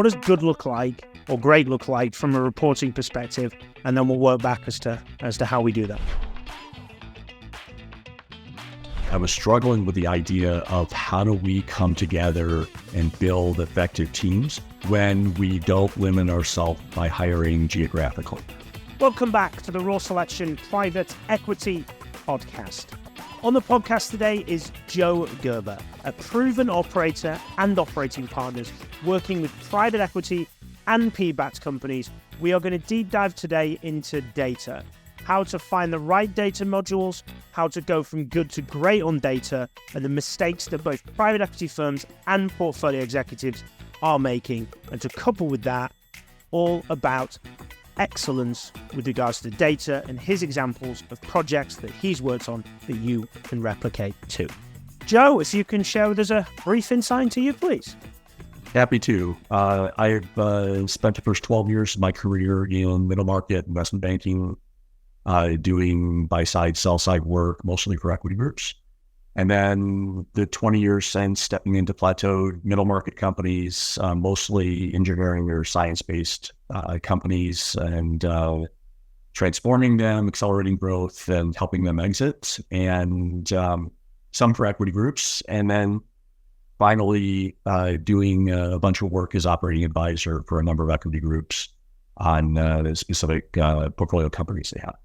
what does good look like or great look like from a reporting perspective? And then we'll work back as to how we do that. I was struggling with the idea of how do we come together and build effective teams when we don't limit ourselves by hiring geographically. Welcome back to the Raw Selection Private Equity Podcast. On the podcast today is Joe Gerber, a proven operator and operating partners working with private equity and PE-backed companies. We are going to deep dive today into data, how to find the right data modules, how to go from good to great on data, and the mistakes that both private equity firms and portfolio executives are making. And to couple with that, all about excellence with regards to data and his examples of projects that he's worked on that you can replicate too. Joe, if you can share with us a brief insight into you, please. Happy to. I've spent the first 12 years of my career in middle market investment banking, doing buy-side, sell-side work, mostly for equity groups. And then the 20 years since stepping into plateaued middle market companies, mostly engineering or science-based companies, and transforming them, accelerating growth, and helping them exit, and some for equity groups. And then finally doing a bunch of work as operating advisor for a number of equity groups on the specific portfolio companies they have.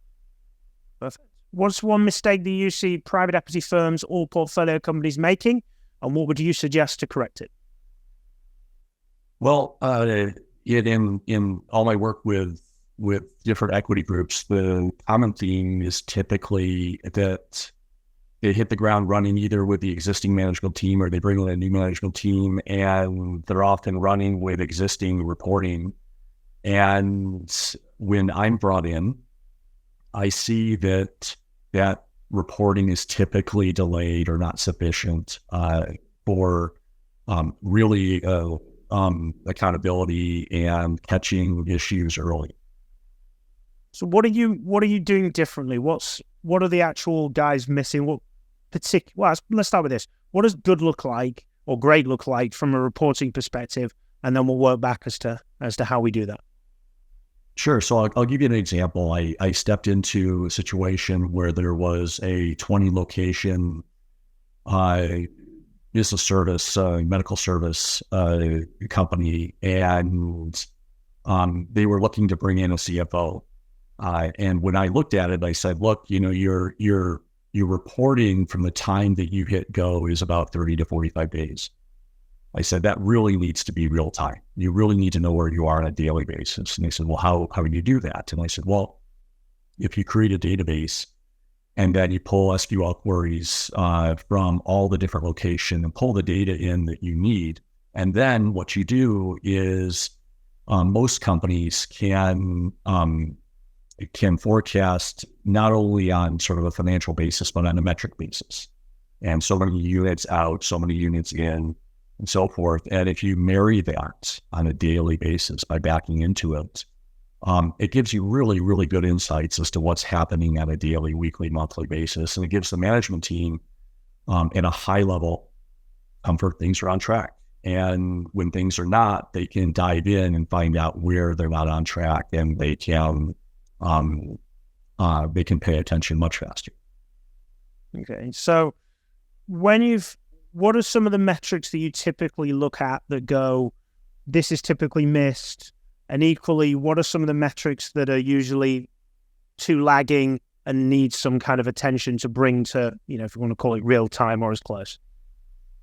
Perfect. What's one mistake that you see private equity firms or portfolio companies making, and what would you suggest to correct it? Well, in all my work with different equity groups, the common theme is typically that they hit the ground running either with the existing management team or they bring in a new management team, and they're often running with existing reporting. And when I'm brought in, I see that reporting is typically delayed or not sufficient for really accountability and catching issues early. So what are you doing differently? What are the actual guys missing? Let's start with this. What does good look like or great look like from a reporting perspective? And then we'll work back as to how we do that. Sure. So I'll give you an example. I stepped into a situation where there was a 20 location business service, medical service company, and they were looking to bring in a CFO. And when I looked at it, I said, look, your reporting from the time that you hit go is about 30 to 45 days. I said, that really needs to be real time. You really need to know where you are on a daily basis. And they said, well, how do you do that? And I said, well, if you create a database and then you pull SQL queries from all the different locations and pull the data in that you need. And then what you do is most companies can forecast not only on sort of a financial basis, but on a metric basis. And so many units out, so many units in, and so forth. And if you marry that on a daily basis by backing into it, it gives you really, really good insights as to what's happening on a daily, weekly, monthly basis. And it gives the management team at a high level comfort things are on track. And when things are not, they can dive in and find out where they're not on track, and they can pay attention much faster. Okay. So what are some of the metrics that you typically look at that go, this is typically missed? And equally, what are some of the metrics that are usually too lagging and need some kind of attention to bring to, if you want to call it real time or as close?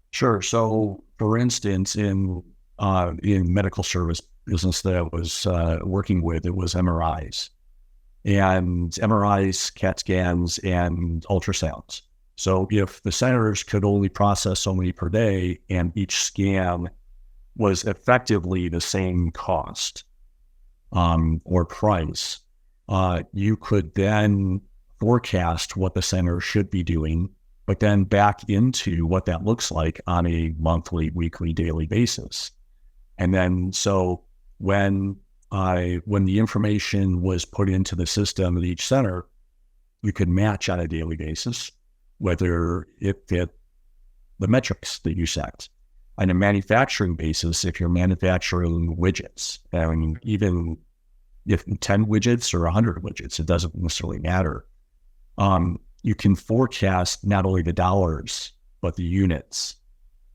Sure. So for instance, in medical service business that I was working with, it was MRIs. And MRIs, CAT scans, and ultrasounds. So if the centers could only process so many per day and each scan was effectively the same cost or price, you could then forecast what the center should be doing, but then back into what that looks like on a monthly, weekly, daily basis. And then so when the information was put into the system at each center, you could match on a daily basis whether it fit the metrics that you set. On a manufacturing basis, if you're manufacturing widgets, and even if 10 widgets or 100 widgets, it doesn't necessarily matter. You can forecast not only the dollars, but the units.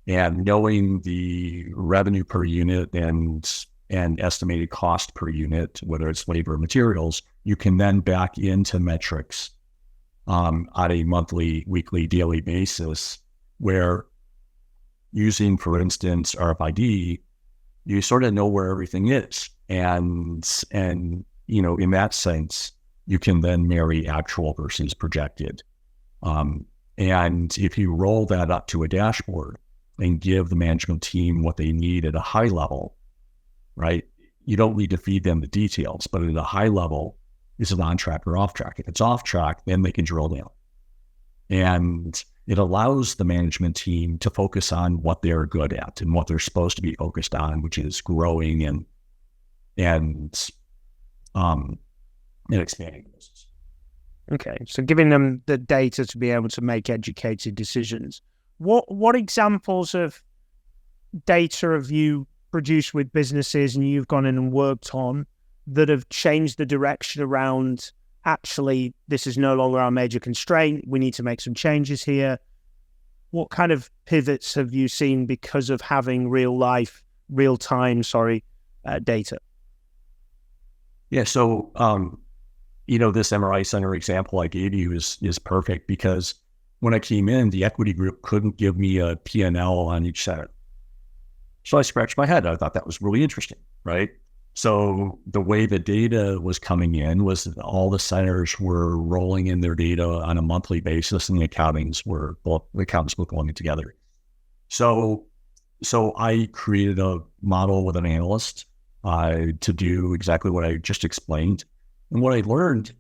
And knowing the revenue per unit and estimated cost per unit, whether it's labor or materials, you can then back into metrics on a monthly, weekly, daily basis, where using, for instance, RFID, you sort of know where everything is. And in that sense, you can then marry actual versus projected. And if you roll that up to a dashboard and give the management team what they need at a high level, right? You don't need to feed them the details, but at a high level, is it on track or off track? If it's off track, then they can drill down. And it allows the management team to focus on what they're good at and what they're supposed to be focused on, which is growing and expanding the business. Okay, so giving them the data to be able to make educated decisions. What examples of data have you produced with businesses and you've gone in and worked on that have changed the direction around, actually, this is no longer our major constraint, we need to make some changes here? What kind of pivots have you seen because of having real-time data? Yeah, so this MRI center example I gave you is perfect, because when I came in, the equity group couldn't give me a P&L on each center. So I scratched my head. I thought that was really interesting, right? So the way the data was coming in was that all the centers were rolling in their data on a monthly basis, and the accountants were going together. So I created a model with an analyst to do exactly what I just explained. And what I learned,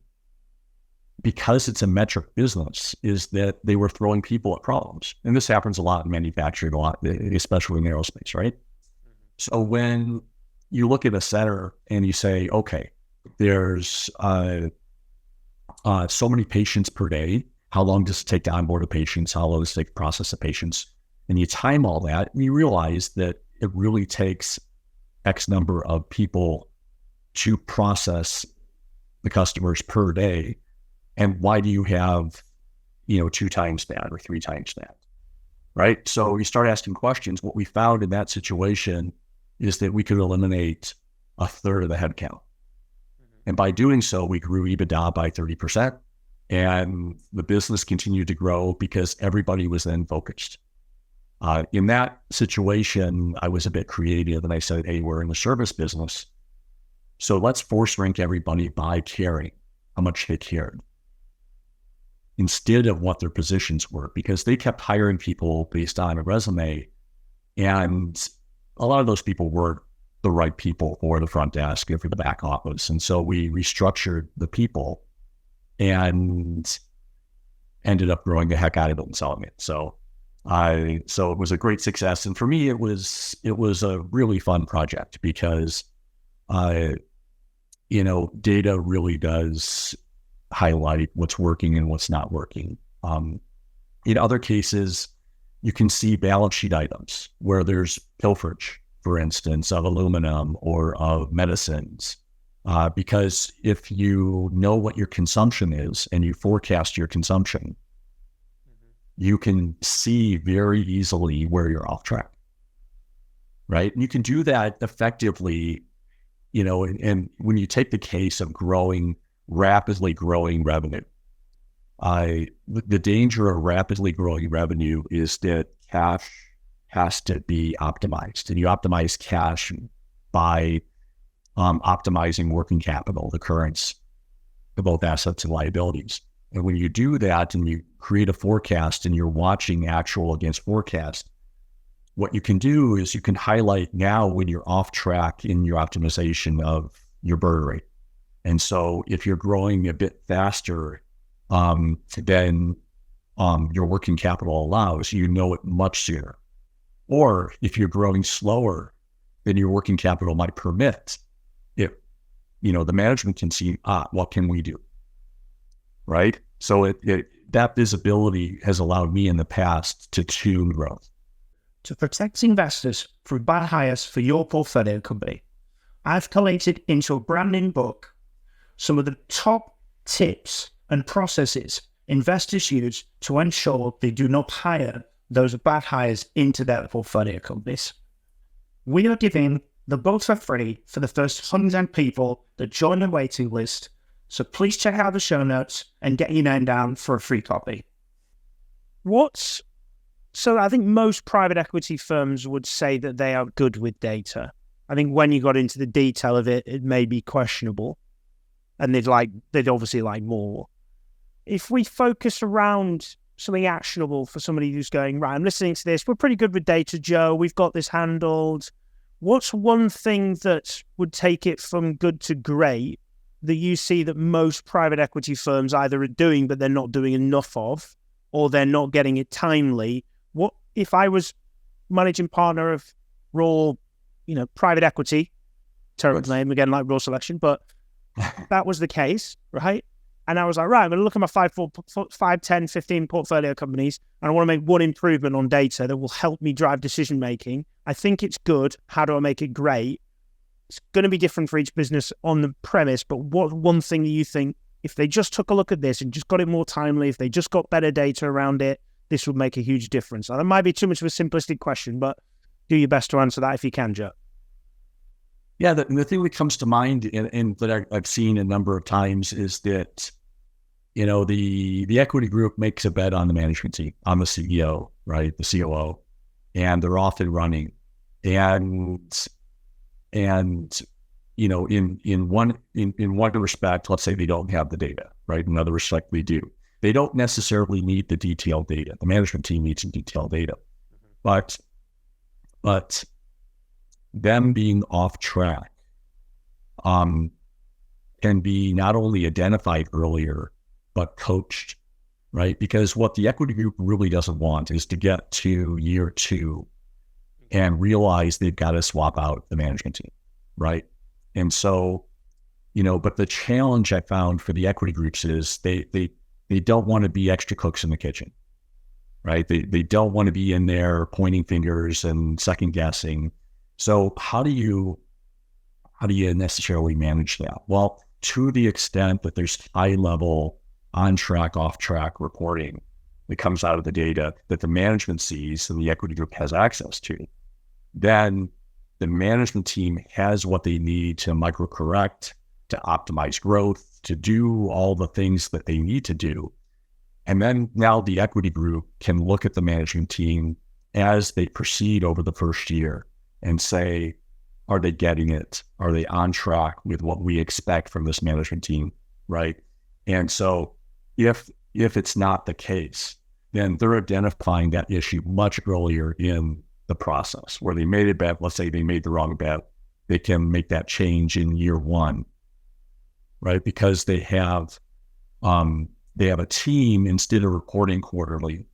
because it's a metric business, is that they were throwing people at problems. And this happens a lot in manufacturing, especially in aerospace, right? So when you look at a center and you say, okay, there's so many patients per day. How long does it take to onboard a patient? How long does it take to process a patient? And you time all that, and you realize that it really takes X number of people to process the customers per day. And why do you have, 2 times that or 3 times that, right? So you start asking questions. What we found in that situation is that we could eliminate a third of the headcount. And by doing so, we grew EBITDA by 30%. And the business continued to grow because everybody was then focused. In that situation, I was a bit creative, and I said, hey, we're in the service business, so let's force rank everybody by caring, how much they cared, instead of what their positions were, because they kept hiring people based on a resume, and a lot of those people weren't the right people for the front desk or for the back office. And so we restructured the people and ended up growing the heck out of it and selling it. So it was a great success. And for me, it was a really fun project, because data really does highlight what's working and what's not working. In other cases, you can see balance sheet items where there's pilferage, for instance, of aluminum or of medicines. Because if you know what your consumption is and you forecast your consumption, you can see very easily where you're off track, right? And you can do that effectively, and when you take the case of rapidly growing revenue, the danger of rapidly growing revenue is that cash has to be optimized, and you optimize cash by optimizing working capital, the currents of both assets and liabilities. And when you do that and you create a forecast and you're watching actual against forecast, what you can do is you can highlight now when you're off track in your optimization of your burn rate. And so if you're growing a bit faster than your working capital allows, you know it much sooner. Or if you're growing slower than your working capital might permit, the management can see, what can we do? Right? So that visibility has allowed me in the past to tune growth. To protect investors from bad hires for your portfolio company, I've collated into a brand new book some of the top tips and processes investors use to ensure they do not hire those bad hires into their portfolio companies. We are giving the book for free for the first 100 people that join the waiting list, so please check out the show notes and get your name down for a free copy. So I think most private equity firms would say that they are good with data. I think when you got into the detail of it, it may be questionable, and they'd obviously like more. If we focus around something actionable for somebody who's going, right, I'm listening to this, we're pretty good with data, Joe, we've got this handled. What's one thing that would take it from good to great that you see that most private equity firms either are doing, but they're not doing enough of, or they're not getting it timely? What if I was managing partner of Raw, private equity, terrible name again, like Raw Selection, but that was the case, right? And I was like, right, I'm going to look at my 5, 10, 15 portfolio companies, and I want to make one improvement on data that will help me drive decision-making. I think it's good. How do I make it great? It's going to be different for each business on the premise, but what one thing that you think, if they just took a look at this and just got it more timely, if they just got better data around it, this would make a huge difference? Now, that might be too much of a simplistic question, but do your best to answer that if you can, Joe. Yeah, the thing that comes to mind and that I've seen a number of times is that, the equity group makes a bet on the management team, on the CEO, right, the COO, and they're off and running. And in one respect, let's say they don't have the data, right? In another respect, they do. They don't necessarily need the detailed data. The management team needs some detailed data, but them being off track can be not only identified earlier, but coached, right? Because what the equity group really doesn't want is to get to year 2 and realize they've got to swap out the management team, right? And so, but the challenge I found for the equity groups is they don't want to be extra cooks in the kitchen, right? They don't want to be in there pointing fingers and second guessing. So how do you necessarily manage that? Well, to the extent that there's high level on track, off track reporting that comes out of the data that the management sees and the equity group has access to, then the management team has what they need to micro-correct, to optimize growth, to do all the things that they need to do. And then now the equity group can look at the management team as they proceed over the first year and say, are they getting it? Are they on track with what we expect from this management team, right? And so if it's not the case, then they're identifying that issue much earlier in the process where they made a bet. Let's say they made the wrong bet. They can make that change in year 1, right? Because they have a team instead of reporting quarterly,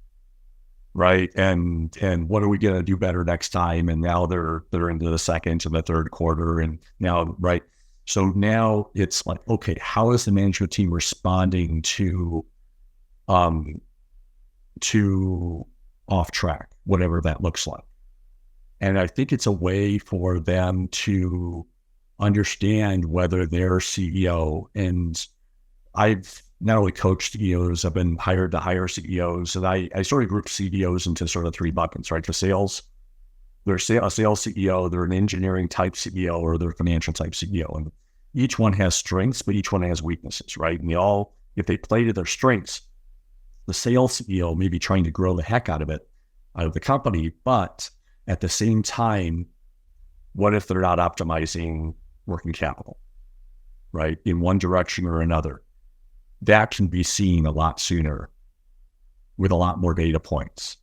right? And what are we going to do better next time? And now they're into the second and the third quarter, and now, right? So now it's like, okay, how is the management team responding to off track, whatever that looks like? And I think it's a way for them to understand whether their CEO, and I've not only coached CEOs, I've been hired to hire CEOs, and I sort of group CEOs into sort of 3 buckets, right? The sales, they're a sales CEO, they're an engineering type CEO, or they're a financial type CEO. And each one has strengths, but each one has weaknesses, right? And if they play to their strengths, the sales CEO may be trying to grow the heck out of the company, but at the same time, what if they're not optimizing working capital, right? In one direction or another. That can be seen a lot sooner with a lot more data points.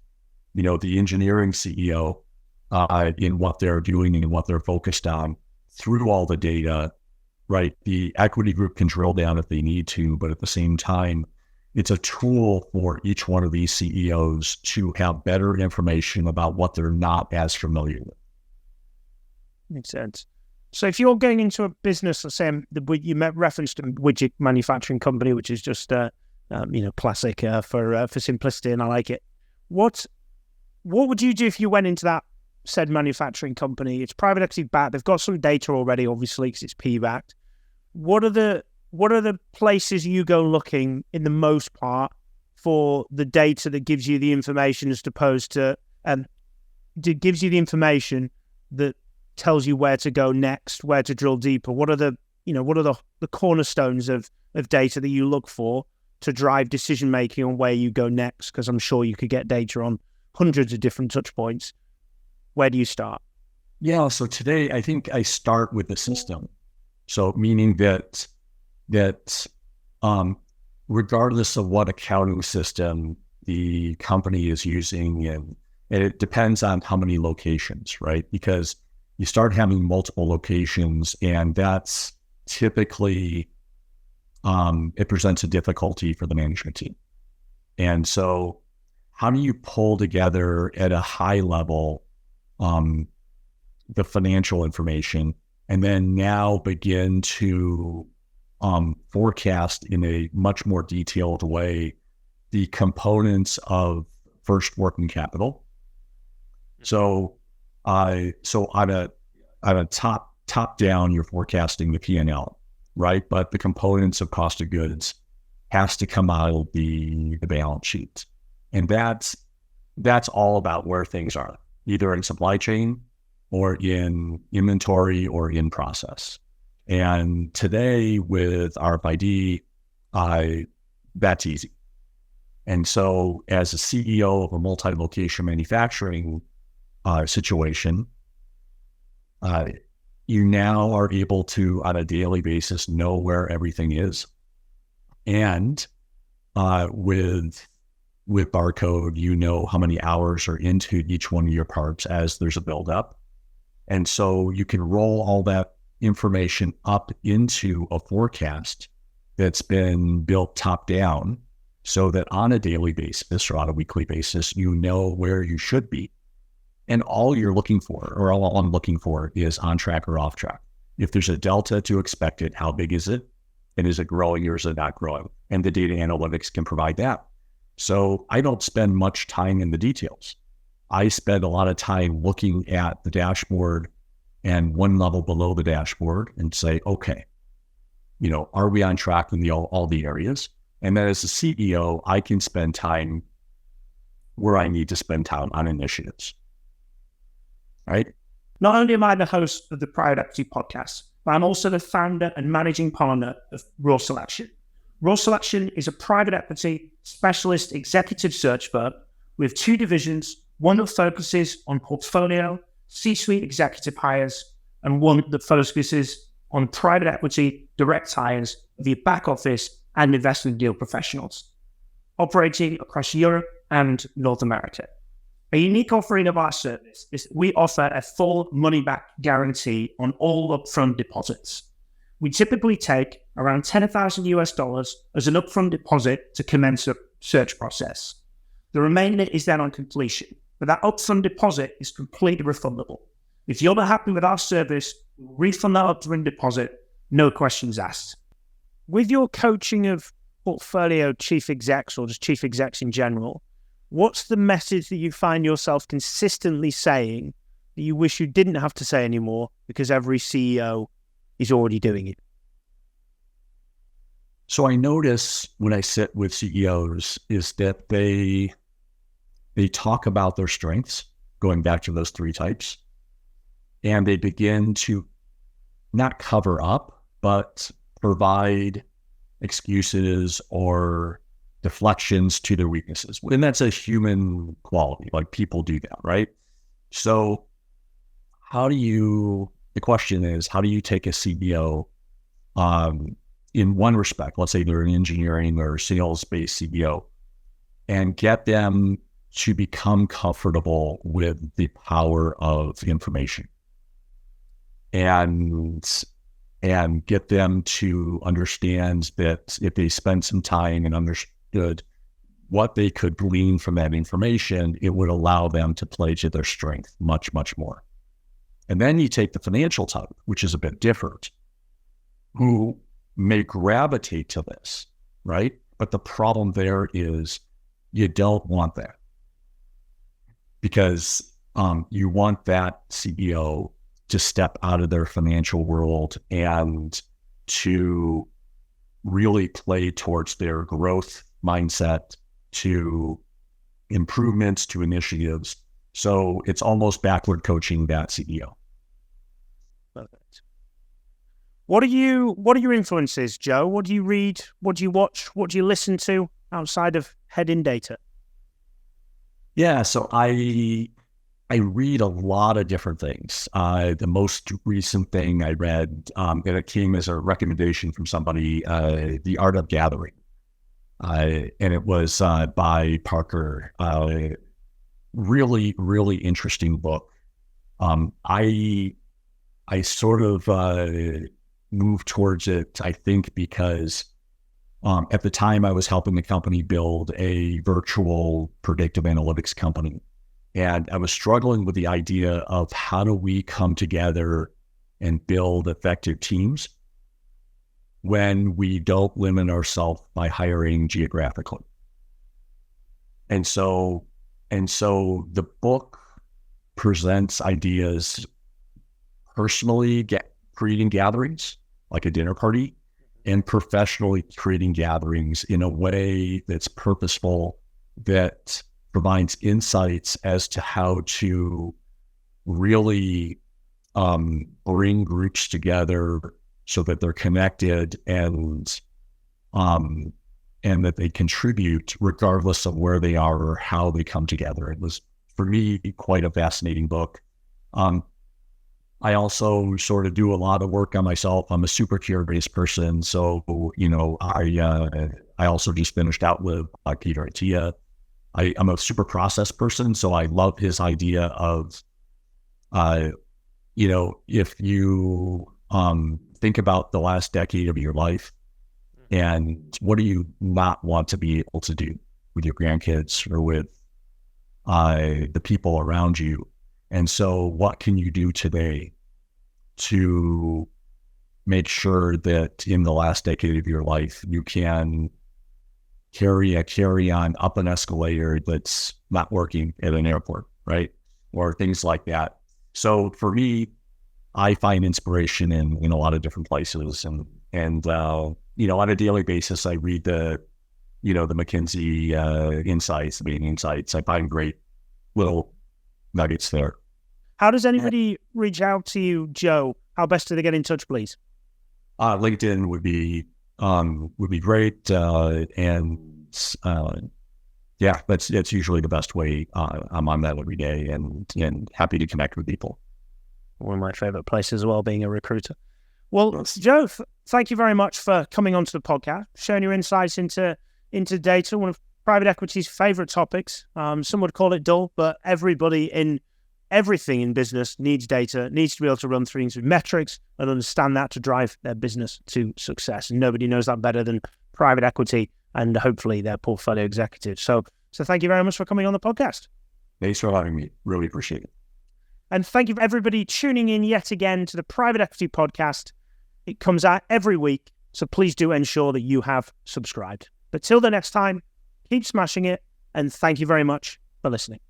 The engineering CEO, in what they're doing and what they're focused on through all the data, right? The equity group can drill down if they need to, but at the same time, it's a tool for each one of these CEOs to have better information about what they're not as familiar with. Makes sense. So if you're going into a business, let's say you referenced a widget manufacturing company, which is just classic for simplicity, and I like it. What What would you do if you went into that said manufacturing company? It's private equity backed. They've got some data already, obviously, because it's P backed. What are the places you go looking in the most part for the data that gives you the information, as opposed to gives you the information that tells you where to go next, where to drill deeper? What are the cornerstones of data that you look for to drive decision making on where you go next? Because I'm sure you could get data on hundreds of different touch points. Where do you start? Yeah, so today I think I start with the system. So meaning that regardless of what accounting system the company is using, and it depends on how many locations, right? Because you start having multiple locations, and that's typically it presents a difficulty for the management team. And so how do you pull together at a high level the financial information, and then now begin to forecast in a much more detailed way the components of first working capital? So on a top down, you're forecasting the P&L, right? But the components of cost of goods has to come out of the balance sheet. And that's all about where things are, either in supply chain or in inventory or in process. And today with RFID, that's easy. And so as a CEO of a multi-location manufacturing situation, you now are able to, on a daily basis, know where everything is. And with barcode, you know how many hours are into each one of your parts as there's a buildup. And so you can roll all that information up into a forecast that's been built top down, so that on a daily basis or on a weekly basis, you know where you should be. And all you're looking for, or all I'm looking for, is on track or off track. If there's a delta to expected, how big is it? And is it growing or is it not growing? And the data analytics can provide that. So I don't spend much time in the details. I spend a lot of time looking at the dashboard and one level below the dashboard and say, okay, are we on track in all the areas? And then as a CEO, I can spend time where I need to spend time on initiatives, right? Not only am I the host of the Private Equity Podcast, but I'm also the founder and managing partner of Raw Selection. Raw Selection is a private equity specialist executive search firm with two divisions, one that focuses on portfolio, C-suite executive hires, and one that focuses on private equity direct hires via back office and investment deal professionals, operating across Europe and North America. A unique offering of our service is that we offer a full money-back guarantee on all upfront deposits. We typically take around $10,000 as an upfront deposit to commence a search process. The remainder is then on completion, but that upfront deposit is completely refundable. If you're not happy with our service, we'll refund that upfront deposit, no questions asked. With your coaching of portfolio chief execs, or just chief execs in general, what's the message that you find yourself consistently saying that you wish you didn't have to say anymore because every CEO is already doing it? So I notice when I sit with CEOs is that they talk about their strengths, going back to those three types, and they begin to not cover up, but provide excuses or deflections to their weaknesses. And that's a human quality, like people do that, right? So the question is, how do you take a CEO in one respect, let's say they're an engineering or sales-based CEO, and get them to become comfortable with the power of information and get them to understand that if they spend some time and understood what they could glean from that information, it would allow them to play to their strength much, much more. And then you take the financial type, which is a bit different, who may gravitate to this, right? But the problem there is you don't want that. because you want that CEO to step out of their financial world and to really play towards their growth mindset, to improvements, to initiatives. So it's almost backward coaching that CEO. Perfect. What are your influences, Joe? What do you read? What do you watch? What do you listen to outside of head in data? Yeah, so I read a lot of different things. The most recent thing I read, and it came as a recommendation from somebody, The Art of Gathering. And it was by Parker. Really, really interesting book. I sort of moved towards it, I think, because at the time I was helping the company build a virtual predictive analytics company. And I was struggling with the idea of how do we come together and build effective teams when we don't limit ourselves by hiring geographically. And so the book presents ideas personally creating gatherings like a dinner party, and professionally creating gatherings in a way that's purposeful, that provides insights as to how to really bring groups together so that they're connected and that they contribute regardless of where they are or how they come together. It was, for me, quite a fascinating book. I also sort of do a lot of work on myself. I'm a super curious person. So, I also just finished out with Peter Attia. I'm a super process person. So I love his idea of, if you think about the last decade of your life and what do you not want to be able to do with your grandkids or with the people around you? And so what can you do today to make sure that in the last decade of your life, you can carry on up an escalator that's not working at an airport, right? Or things like that. So for me, I find inspiration in a lot of different places. And on a daily basis, I read the McKinsey insights, the Bain insights. I find great little nuggets there. How does anybody reach out to you, Joe? How best do they get in touch, please? LinkedIn would be great. That's usually the best way. I'm on that every day and happy to connect with people. One of my favorite places as well, being a recruiter. Well, yes. Joe, thank you very much for coming onto the podcast, sharing your insights into data, one of private equity's favorite topics. Some would call it dull, but everybody in everything in business needs data, needs to be able to run things with metrics and understand that to drive their business to success. And nobody knows that better than private equity and hopefully their portfolio executives. So thank you very much for coming on the podcast. Thanks for having me. Really appreciate it. And thank you for everybody tuning in yet again to the Private Equity Podcast. It comes out every week, so please do ensure that you have subscribed. But till the next time, keep smashing it, and thank you very much for listening.